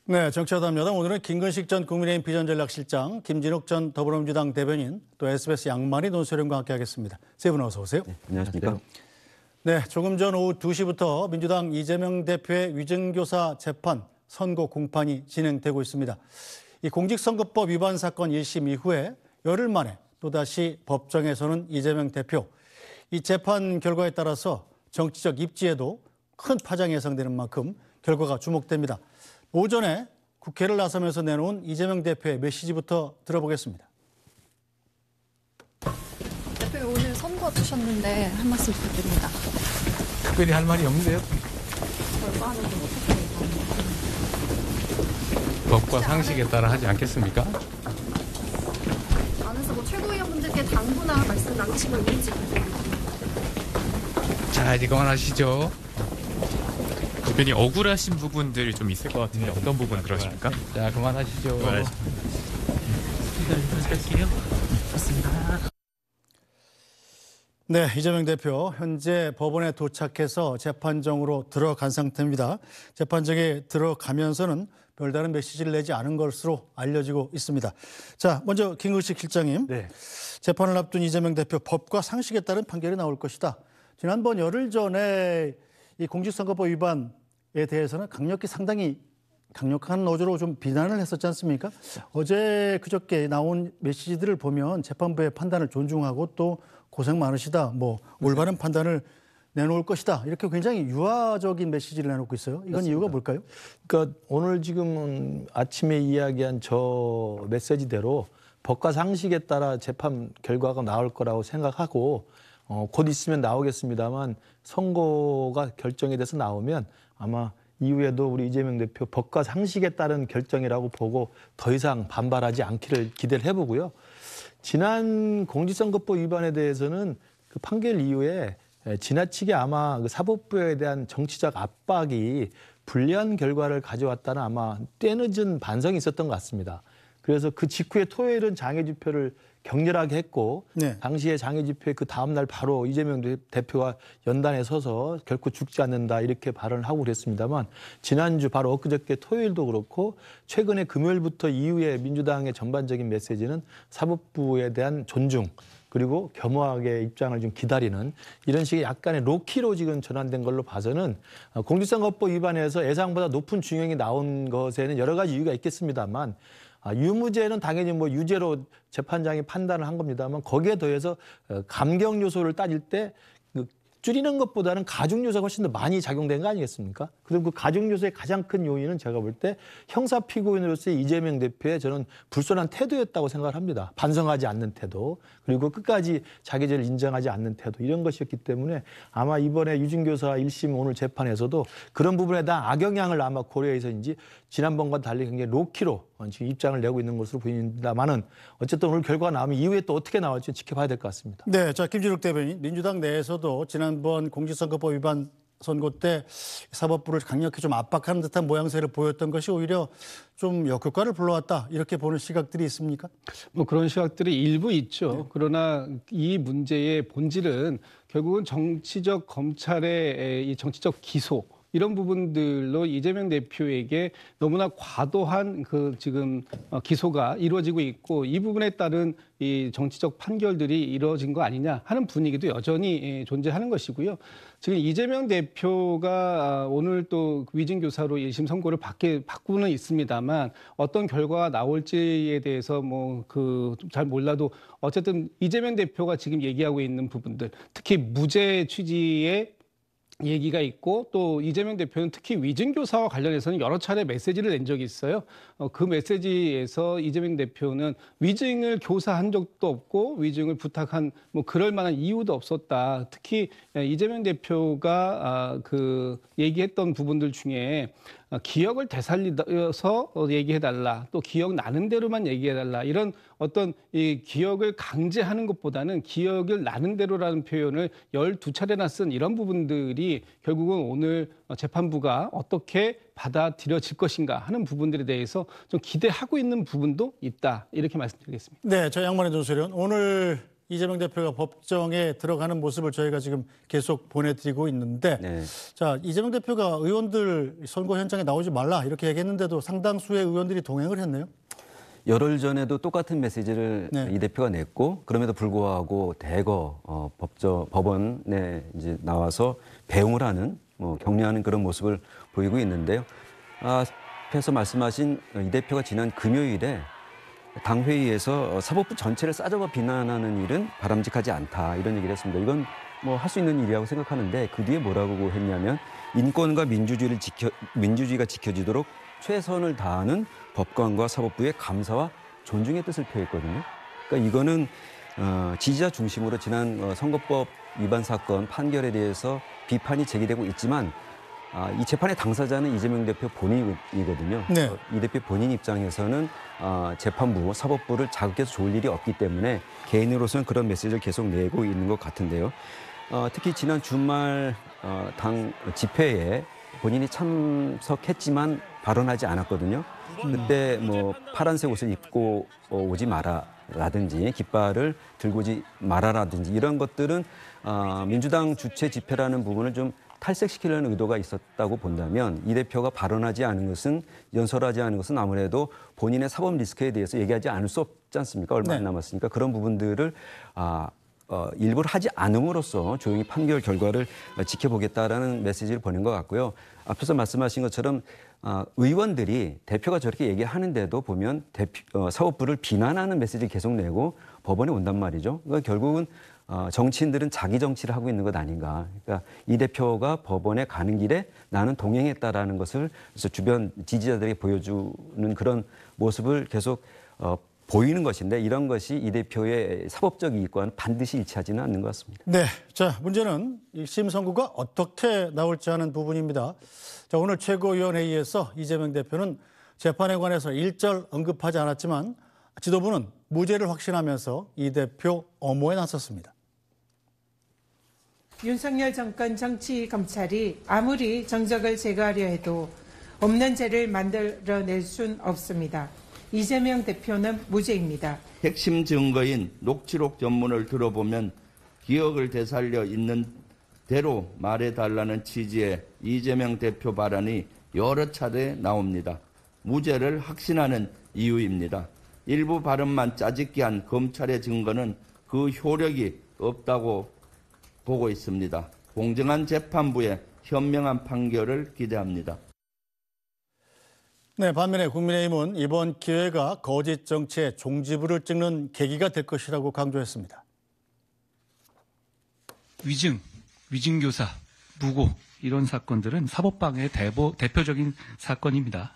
네, 정치하담 여담 오늘은 김근식 전 국민의힘 비전전략실장, 김진욱 전 더불어민주당 대변인, 또 SBS 양만희 논설위원과 함께하겠습니다. 세 분 어서 오세요. 네, 안녕하십니까. 네, 조금 전 오후 2시부터 민주당 이재명 대표의 위증교사 재판, 선고 공판이 진행되고 있습니다. 이 공직선거법 위반 사건 1심 이후에 열흘 만에 또다시 법정에서는 이재명 대표. 이 재판 결과에 따라서 정치적 입지에도 큰 파장이 예상되는 만큼 결과가 주목됩니다. 오전에 국회를 나서면서 내놓은 이재명 대표의 메시지부터 들어보겠습니다. 대표님 오늘 선거 두셨는데 한 말씀 부탁드립니다. 특별히 할 말이 없는데요. 결과는 좀 어떻게 법과 상식에 따라 하지 않겠습니까? 안에서 뭐 최고위원분들께 당부나 말씀 나누신 거 있는지 궁금합니다. 자, 이제 그만하시죠. 대표님 억울하신 부분들이 좀 있을 것 같은데 어떤 부분 그러십니까? 자, 그만하시죠. 네, 이재명 대표 현재 법원에 도착해서 재판정으로 들어간 상태입니다. 재판정에 들어가면서는 별다른 메시지를 내지 않은 것으로 알려지고 있습니다. 자, 먼저 김근식 실장님. 네. 재판을 앞둔 이재명 대표 법과 상식에 따른 판결이 나올 것이다. 지난번 열흘 전에 이 공직선거법 위반에 대해서는 상당히 강력한 어조로 좀 비난을 했었지 않습니까? 어제 그저께 나온 메시지들을 보면 재판부의 판단을 존중하고 또 고생 많으시다, 뭐 올바른 판단을 내놓을 것이다. 이렇게 굉장히 유화적인 메시지를 내놓고 있어요. 이건 맞습니다. 이유가 뭘까요? 그러니까 오늘 지금 아침에 이야기한 저 메시지대로 법과 상식에 따라 재판 결과가 나올 거라고 생각하고 곧 있으면 나오겠습니다만 선고가 결정이 돼서 나오면 아마 이후에도 우리 이재명 대표 법과 상식에 따른 결정이라고 보고 더 이상 반발하지 않기를 기대를 해보고요. 지난 공직선거법 위반에 대해서는 그 판결 이후에 지나치게 아마 그 사법부에 대한 정치적 압박이 불리한 결과를 가져왔다는 아마 때늦은 반성이 있었던 것 같습니다. 그래서 그 직후에 토요일은 장애 집회를 격렬하게 했고 네. 당시에 장애 집회 그 다음 날 바로 이재명 대표가 연단에 서서 결코 죽지 않는다 이렇게 발언을 하고 그랬습니다만 지난주 바로 엊그저께 토요일도 그렇고 최근에 금요일부터 이후에 민주당의 전반적인 메시지는 사법부에 대한 존중 그리고 겸허하게 입장을 좀 기다리는 이런 식의 약간의 로키로 지금 전환된 걸로 봐서는 공직선거법 위반에서 예상보다 높은 중형이 나온 것에는 여러 가지 이유가 있겠습니다만 유무죄는 당연히 뭐 유죄로 재판장이 판단을 한 겁니다만 거기에 더해서 감경 요소를 따질 때 줄이는 것보다는 가중 요소가 훨씬 더 많이 작용된 거 아니겠습니까? 그리고 그 가중 요소의 가장 큰 요인은 제가 볼 때 형사 피고인으로서의 이재명 대표의 저는 불손한 태도였다고 생각을 합니다. 반성하지 않는 태도 그리고 끝까지 자기 죄를 인정하지 않는 태도 이런 것이었기 때문에 아마 이번에 유증교사 1심 오늘 재판에서도 그런 부분에 대한 악영향을 아마 고려해서인지 지난번과 달리 굉장히 로키로 지금 입장을 내고 있는 것으로 보입니다만은 어쨌든 오늘 결과가 나오면 이후에 또 어떻게 나올지 지켜봐야 될 것 같습니다. 네, 자 김진욱 대변인, 민주당 내에서도 지난번 공직선거법 위반 선고 때 사법부를 강력히 좀 압박하는 듯한 모양새를 보였던 것이 오히려 좀 역효과를 불러왔다 이렇게 보는 시각들이 있습니까? 뭐 그런 시각들이 일부 있죠. 네. 그러나 이 문제의 본질은 결국은 정치적 검찰의 이 정치적 기소 이런 부분들로 이재명 대표에게 너무나 과도한 그 지금 기소가 이루어지고 있고 이 부분에 따른 이 정치적 판결들이 이루어진 거 아니냐 하는 분위기도 여전히 존재하는 것이고요. 지금 이재명 대표가 오늘 또 위증교사로 1심 선고를 받고는 있습니다만 어떤 결과가 나올지에 대해서 뭐 잘 몰라도 어쨌든 이재명 대표가 지금 얘기하고 있는 부분들 특히 무죄 취지의 얘기가 있고 또 이재명 대표는 특히 위증교사와 관련해서는 여러 차례 메시지를 낸 적이 있어요. 그 메시지에서 이재명 대표는 위증을 교사한 적도 없고 위증을 부탁한 뭐 그럴 만한 이유도 없었다. 특히 이재명 대표가 얘기했던 부분들 중에 기억을 되살려서 얘기해달라. 또 기억나는 대로만 얘기해달라. 이런 어떤 이 기억을 강제하는 것보다는 기억을 나는 대로라는 표현을 12차례나 쓴 이런 부분들이 결국은 오늘 재판부가 어떻게 받아들여질 것인가 하는 부분들에 대해서 좀 기대하고 있는 부분도 있다. 이렇게 말씀드리겠습니다. 네, 저 양만희 논설위원 오늘 이재명 대표가 법정에 들어가는 모습을 저희가 지금 계속 보내드리고 있는데 네. 자, 이재명 대표가 의원들 선거 현장에 나오지 말라 이렇게 얘기했는데도 상당수의 의원들이 동행을 했네요. 열흘 전에도 똑같은 메시지를 네. 이 대표가 냈고 그럼에도 불구하고 대거 법원에 이제 나와서 배웅을 하는 격려하는 그런 모습을 보이고 있는데요. 앞에서 말씀하신 이 대표가 지난 금요일에 당 회의에서 사법부 전체를 싸잡아 비난하는 일은 바람직하지 않다 이런 얘기를 했습니다. 이건 뭐 할 수 있는 일이라고 생각하는데 그 뒤에 뭐라고 했냐면 인권과 민주주의가 지켜지도록 최선을 다하는 법관과 사법부의 감사와 존중의 뜻을 표했거든요. 그러니까 이거는 지지자 중심으로 지난 선거법 위반 사건 판결에 대해서 비판이 제기되고 있지만 이 재판의 당사자는 이재명 대표 본인이거든요. 네. 이 대표 본인 입장에서는 재판부, 사법부를 자극해서 좋을 일이 없기 때문에 개인으로서는 그런 메시지를 계속 내고 있는 것 같은데요. 특히 지난 주말 당 집회에 본인이 참석했지만 발언하지 않았거든요. 그때 뭐 파란색 옷을 입고 오지 마라라든지 깃발을 들고 오지 마라라든지 이런 것들은 민주당 주최 집회라는 부분을 좀 탈색시키려는 의도가 있었다고 본다면 이 대표가 발언하지 않은 것은 연설하지 않은 것은 아무래도 본인의 사법 리스크에 대해서 얘기하지 않을 수 없지 않습니까? 얼마 안 남았으니까 그런 부분들을 일부러 하지 않음으로써 조용히 판결 결과를 지켜보겠다라는 메시지를 보낸 것 같고요. 앞서서 말씀하신 것처럼 의원들이 대표가 저렇게 얘기하는데도 보면 사법부를 비난하는 메시지를 계속 내고 법원에 온단 말이죠. 그러니까 결국은 정치인들은 자기 정치를 하고 있는 것 아닌가. 그러니까 이 대표가 법원에 가는 길에 나는 동행했다라는 것을 그래서 주변 지지자들에게 보여주는 그런 모습을 계속 보이는 것인데 이런 것이 이 대표의 사법적 이익과는 반드시 일치하지는 않는 것 같습니다. 네, 자 문제는 1심 선고가 어떻게 나올지 하는 부분입니다. 자, 오늘 최고위원회의에서 이재명 대표는 재판에 관해서 일절 언급하지 않았지만 지도부는 무죄를 확신하면서 이 대표 엄호에 나섰습니다. 윤석열 정권 정치검찰이 아무리 정적을 제거하려 해도 없는 죄를 만들어낼 순 없습니다. 이재명 대표는 무죄입니다. 핵심 증거인 녹취록 전문을 들어보면 기억을 되살려 있는 대로 말해달라는 취지의 이재명 대표 발언이 여러 차례 나옵니다. 무죄를 확신하는 이유입니다. 일부 발언만 짜집기 한 검찰의 증거는 그 효력이 없다고 보고 있습니다. 공정한 재판부의 현명한 판결을 기대합니다. 네, 반면에 국민의힘은 이번 기회가 거짓 정치의 종지부를 찍는 계기가 될 것이라고 강조했습니다. 위증교사, 무고 이런 사건들은 사법방해의 대표적인 사건입니다.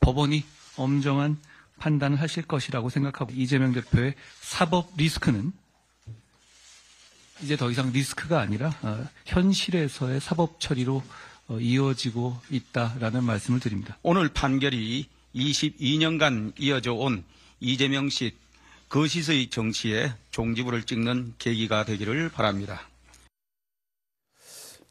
법원이 엄정한 판단을 하실 것이라고 생각하고 이재명 대표의 사법 리스크는 이제 더 이상 리스크가 아니라 현실에서의 사법 처리로 이어지고 있다라는 말씀을 드립니다. 오늘 판결이 22년간 이어져 온 이재명 씨 거짓의 정치에 종지부를 찍는 계기가 되기를 바랍니다.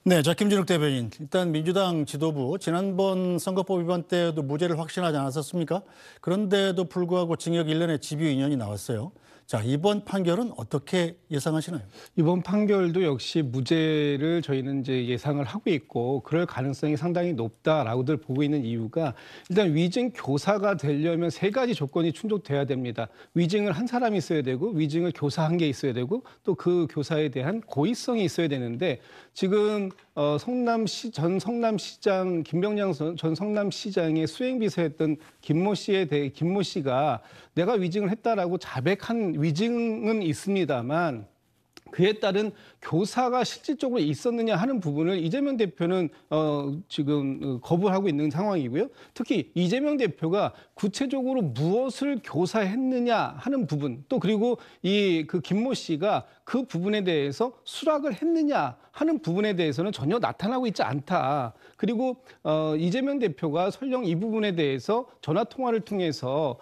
네, 자 김진욱 대변인, 일단 민주당 지도부 지난번 선거법 위반 때도 무죄를 확신하지 않았었습니까? 그런데도 불구하고 징역 1년의 집유 2년이 나왔어요. 자, 이번 판결은 어떻게 예상하시나요? 이번 판결도 역시 무죄를 저희는 이제 예상을 하고 있고 그럴 가능성이 상당히 높다라고들 보고 있는 이유가 일단 위증 교사가 되려면 세 가지 조건이 충족돼야 됩니다. 위증을 한 사람이 있어야 되고 위증을 교사한 게 있어야 되고 또 그 교사에 대한 고의성이 있어야 되는데 지금 전 성남시장 김병량 전 성남시장의 수행비서였던 김모 씨가 내가 위증을 했다라고 자백한 위증은 있습니다만 그에 따른 교사가 실질적으로 있었느냐 하는 부분을 이재명 대표는 지금 거부하고 있는 상황이고요. 특히 이재명 대표가 구체적으로 무엇을 교사했느냐 하는 부분 또 그리고 그 김모 씨가 그 부분에 대해서 수락을 했느냐 하는 부분에 대해서는 전혀 나타나고 있지 않다. 그리고 이재명 대표가 설령 이 부분에 대해서 전화 통화를 통해서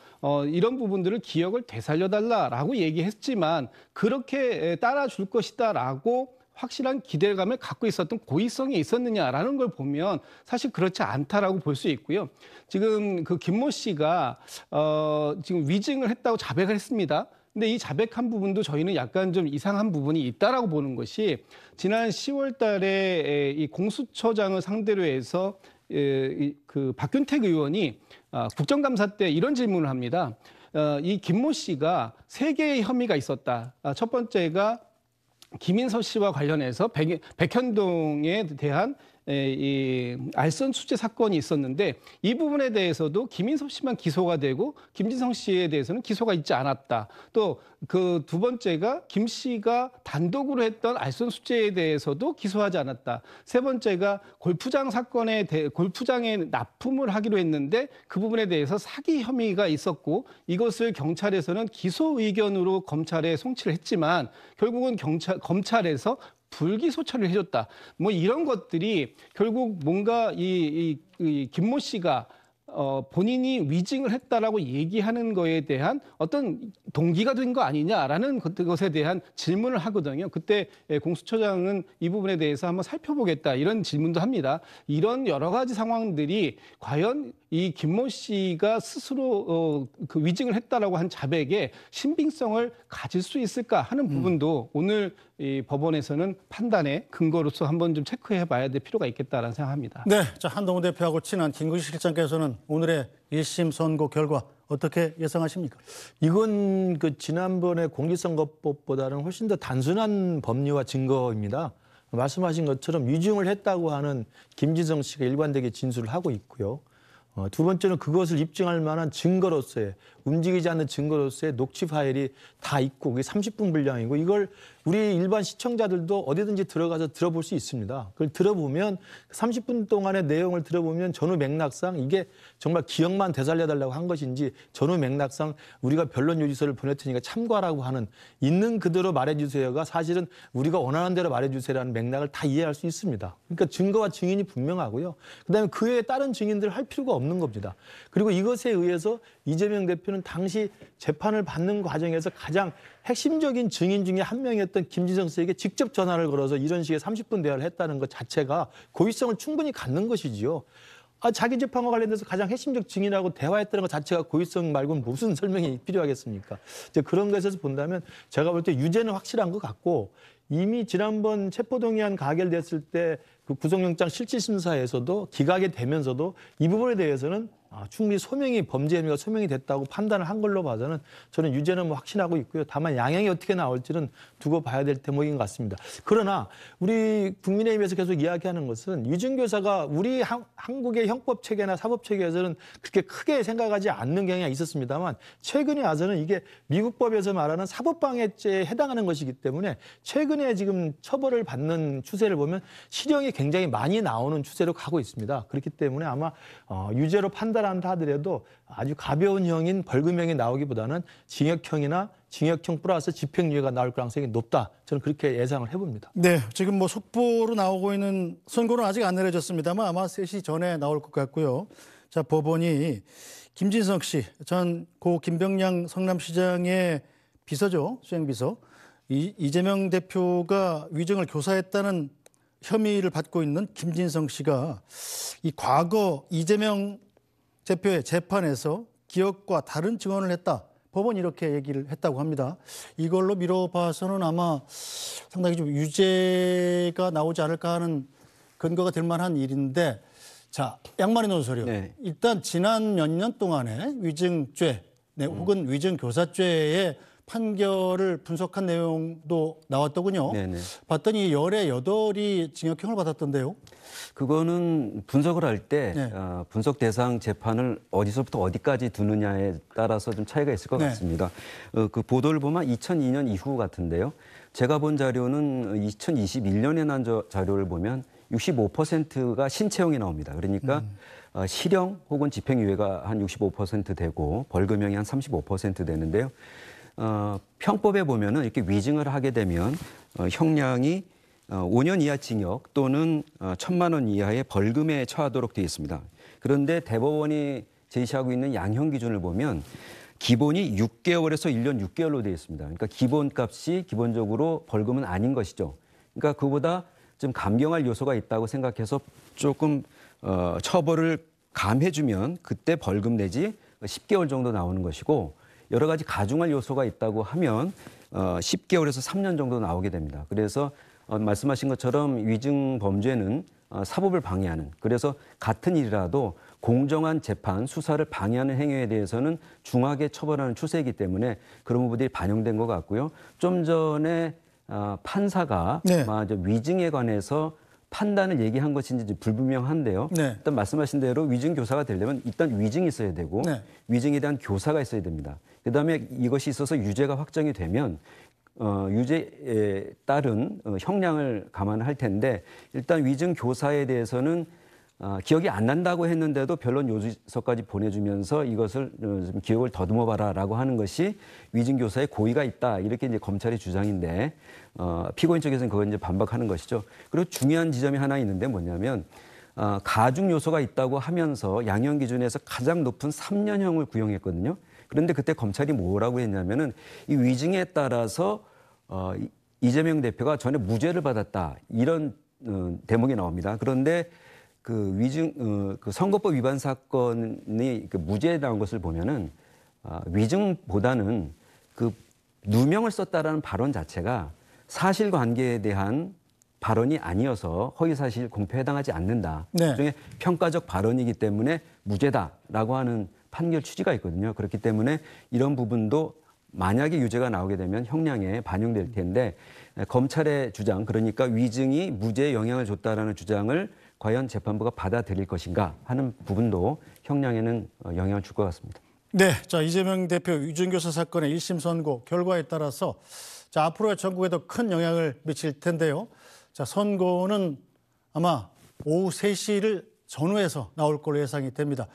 이런 부분들을 기억을 되살려달라라고 얘기했지만 그렇게 따라줄 것이다라고 확실한 기대감을 갖고 있었던 고의성이 있었느냐라는 걸 보면 사실 그렇지 않다라고 볼 수 있고요. 지금 그 김모 씨가 지금 위증을 했다고 자백을 했습니다. 근데 이 자백한 부분도 저희는 약간 좀 이상한 부분이 있다라고 보는 것이 지난 10월 달에 이 공수처장을 상대로 해서 그 박균택 의원이 국정감사 때 이런 질문을 합니다. 이 김모 씨가 3개의 혐의가 있었다. 첫 번째가 김인서 씨와 관련해서 백현동에 대한 이 알선 수재 사건이 있었는데 이 부분에 대해서도 김인섭 씨만 기소가 되고 김진성 씨에 대해서는 기소가 있지 않았다. 또 그 두 번째가 김 씨가 단독으로 했던 알선 수재에 대해서도 기소하지 않았다. 세 번째가 골프장 사건에 골프장에 납품을 하기로 했는데 그 부분에 대해서 사기 혐의가 있었고 이것을 경찰에서는 기소 의견으로 검찰에 송치를 했지만 결국은 검찰에서 불기소 처리를 해줬다. 뭐 이런 것들이 결국 뭔가 이 김모 씨가 본인이 위증을 했다라고 얘기하는 거에 대한 어떤 동기가 된 거 아니냐라는 것에 대한 질문을 하거든요. 그때 공수처장은 이 부분에 대해서 한번 살펴보겠다 이런 질문도 합니다. 이런 여러 가지 상황들이 과연 이 김모 씨가 스스로 그 위증을 했다라고 한 자백에 신빙성을 가질 수 있을까 하는 부분도 오늘 이 법원에서는 판단의 근거로서 한번 좀 체크해 봐야 될 필요가 있겠다라는 생각합니다. 네, 자 한동훈 대표하고 친한 김구식 실장께서는 오늘의 1심 선고 결과 어떻게 예상하십니까? 이건 그 지난번에 공직선거법보다는 훨씬 더 단순한 법리와 증거입니다. 말씀하신 것처럼 위증을 했다고 하는 김진성 씨가 일관되게 진술을 하고 있고요. 두 번째는 그것을 입증할 만한 증거로서의 움직이지 않는 증거로서의 녹취 파일이 다 있고 그게 30분 분량이고 이걸 우리 일반 시청자들도 어디든지 들어가서 들어볼 수 있습니다. 그걸 들어보면 30분 동안의 내용을 들어보면 전후 맥락상 이게 정말 기억만 되살려달라고 한 것인지 전후 맥락상 우리가 변론 요지서를 보낼 테니까 참고하라고 하는 있는 그대로 말해주세요가 사실은 우리가 원하는 대로 말해주세요라는 맥락을 다 이해할 수 있습니다. 그러니까 증거와 증인이 분명하고요. 그다음에 그 외에 다른 증인들을 할 필요가 없는 겁니다. 그리고 이것에 의해서 이재명 대표는 당시 재판을 받는 과정에서 가장 핵심적인 증인 중에 한 명이었던 김진성 씨에게 직접 전화를 걸어서 이런 식의 30분 대화를 했다는 것 자체가 고의성을 충분히 갖는 것이지요. 자기 재판과 관련돼서 가장 핵심적 증인하고 대화했다는 것 자체가 고의성 말고는 무슨 설명이 필요하겠습니까? 이제 그런 것에서 본다면 제가 볼 때 유죄는 확실한 것 같고 이미 지난번 체포동의안 가결됐을 때 그 구속영장 실질심사에서도 기각이 되면서도 이 부분에 대해서는 충분히 범죄 혐의가 소명이 됐다고 판단을 한 걸로 봐서는 저는 유죄는 확신하고 있고요. 다만 양형이 어떻게 나올지는 두고 봐야 될 대목인 것 같습니다. 그러나 우리 국민의힘에서 계속 이야기하는 것은 위증교사가 우리 한국의 형법체계나 사법체계에서는 그렇게 크게 생각하지 않는 경향이 있었습니다만 최근에 와서는 이게 미국법에서 말하는 사법방해죄에 해당하는 것이기 때문에 최근에 지금 처벌을 받는 추세를 보면 실형이 굉장히 많이 나오는 추세로 가고 있습니다. 그렇기 때문에 아마 유죄로 판단한다 하더라도 아주 가벼운 형인 벌금형이 나오기보다는 징역형이나 징역형 플러스 집행유예가 나올 가능성이 높다. 저는 그렇게 예상을 해봅니다. 네, 지금 뭐 속보로 나오고 있는 선고는 아직 안 내려졌습니다만 아마 3시 전에 나올 것 같고요. 자, 법원이 김진성 씨, 전 고 김병량 성남시장의 비서죠, 수행비서. 이재명 대표가 위증을 교사했다는 혐의를 받고 있는 김진성 씨가 이 과거 이재명 대표의 재판에서 기억과 다른 증언을 했다. 법원이 이렇게 얘기를 했다고 합니다. 이걸로 미뤄봐서는 아마 상당히 좀 유죄가 나오지 않을까 하는 근거가 될 만한 일인데, 자, 양만희 논설이요. 네. 일단 지난 몇 년 동안의 위증죄, 혹은 위증교사죄의 판결을 분석한 내용도 나왔더군요. 네네. 봤더니 열의 8이 징역형을 받았던데요. 그거는 분석을 할 때 네. 분석 대상 재판을 어디서부터 어디까지 두느냐에 따라서 좀 차이가 있을 것 네. 같습니다. 그 보도를 보면 2002년 이후 같은데요. 제가 본 자료는 2021년에 난 자료를 보면 65%가 신체형이 나옵니다. 그러니까 실형 혹은 집행유예가 한 65% 되고 벌금형이 한 35% 되는데요. 형법에 보면은 이렇게 위증을 하게 되면 형량이 5년 이하 징역 또는 1,000만 원 이하의 벌금에 처하도록 되어 있습니다. 그런데 대법원이 제시하고 있는 양형 기준을 보면 기본이 6개월에서 1년 6개월로 되어 있습니다. 그러니까 기본값이 기본적으로 벌금은 아닌 것이죠. 그러니까 그보다 좀 감경할 요소가 있다고 생각해서 조금 처벌을 감해주면 그때 벌금 내지 10개월 정도 나오는 것이고, 여러 가지 가중할 요소가 있다고 하면 10개월에서 3년 정도 나오게 됩니다. 그래서 말씀하신 것처럼 위증 범죄는 사법을 방해하는, 그래서 같은 일이라도 공정한 재판, 수사를 방해하는 행위에 대해서는 중하게 처벌하는 추세이기 때문에 그런 부분들이 반영된 것 같고요. 좀 전에 판사가 네. 위증에 관해서 판단을 얘기한 것인지 불분명한데요. 네. 일단 말씀하신 대로 위증 교사가 되려면 일단 위증이 있어야 되고 네. 위증에 대한 교사가 있어야 됩니다. 그다음에 이것이 있어서 유죄가 확정이 되면 유죄에 따른 형량을 감안할 텐데 일단 위증 교사에 대해서는 기억이 안 난다고 했는데도 변론 요지서까지 보내주면서 이것을 좀 기억을 더듬어봐라라고 하는 것이 위증 교사의 고의가 있다, 이렇게 이제 검찰의 주장인데 피고인 쪽에서는 그걸 이제 반박하는 것이죠. 그리고 중요한 지점이 하나 있는데 뭐냐면 가중 요소가 있다고 하면서 양형 기준에서 가장 높은 3년형을 구형했거든요. 그런데 그때 검찰이 뭐라고 했냐면은 이 위증에 따라서 이재명 대표가 전에 무죄를 받았다, 이런 대목이 나옵니다. 그런데 그 위증, 그 선거법 위반 사건이 그 무죄에 나온 것을 보면은 위증보다는 그 누명을 썼다라는 발언 자체가 사실관계에 대한 발언이 아니어서 허위사실 공표에 해당하지 않는다. 네. 나중에 평가적 발언이기 때문에 무죄다라고 하는 판결 취지가 있거든요. 그렇기 때문에 이런 부분도 만약에 유죄가 나오게 되면 형량에 반영될 텐데 검찰의 주장, 그러니까 위증이 무죄에 영향을 줬다라는 주장을 과연 재판부가 받아들일 것인가 하는 부분도 형량에는 영향을 줄 것 같습니다. 네, 자 이재명 대표 위증교사 사건의 1심 선고 결과에 따라서 자 앞으로의 전국에도 큰 영향을 미칠 텐데요. 자 선고는 아마 오후 3시를 전후해서 나올 걸로 예상이 됩니다.